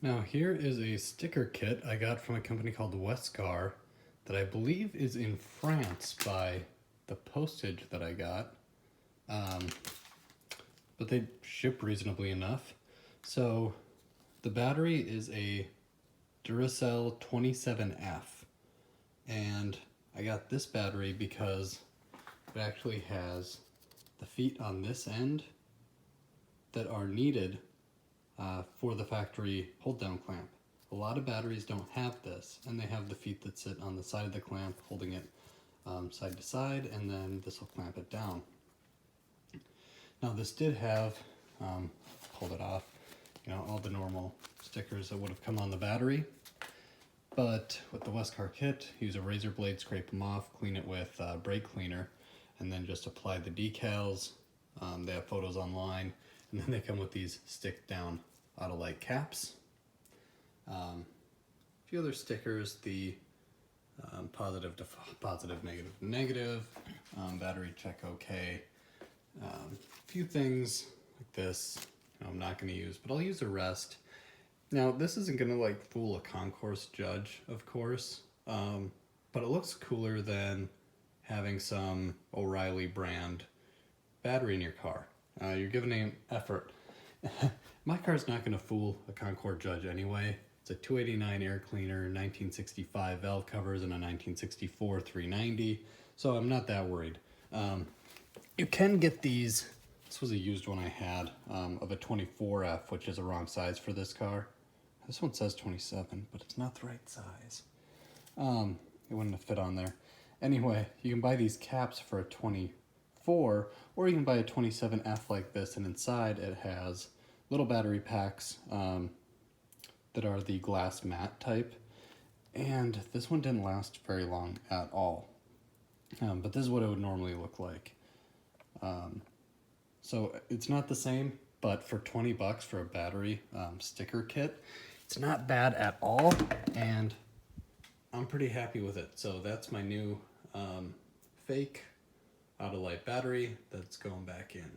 Now here is a sticker kit I got from a company called Wescar that I believe is in France by the postage that I got. But they ship reasonably enough. So the battery is a Duracell 27F. And I got this battery because it actually has the feet on this end that are needed for the factory hold down clamp. A lot of batteries don't have this, and they have the feet that sit on the side of the clamp holding it side to side, and then this will clamp it down. Now this did have, pulled it off, all the normal stickers that would have come on the battery, but with the Wescar kit, use a razor blade, scrape them off, clean it with brake cleaner, and then just apply the decals. They have photos online, and then they come with these stick down Autolite caps. A few other stickers, the positive to positive, negative to negative, battery check okay. A few things like this I'm not going to use, but I'll use the rest. Now this isn't going to fool a concourse judge, of course, but it looks cooler than having some O'Reilly brand battery in your car. You're giving an effort. My car's not going to fool a Concord judge anyway. It's a 289 air cleaner, 1965 valve covers, and a 1964 390, so I'm not that worried. You can get these. This was a used one I had of a 24F, which is a wrong size for this car. This one says 27, but it's not the right size. It wouldn't have fit on there. Anyway, you can buy these caps for a 24, or you can buy a 27F like this, and inside it has little battery packs that are the glass matte type. And this one didn't last very long at all. But this is what it would normally look like. So it's not the same, but for 20 bucks for a battery sticker kit, it's not bad at all, and I'm pretty happy with it. So that's my new fake Autolite battery that's going back in.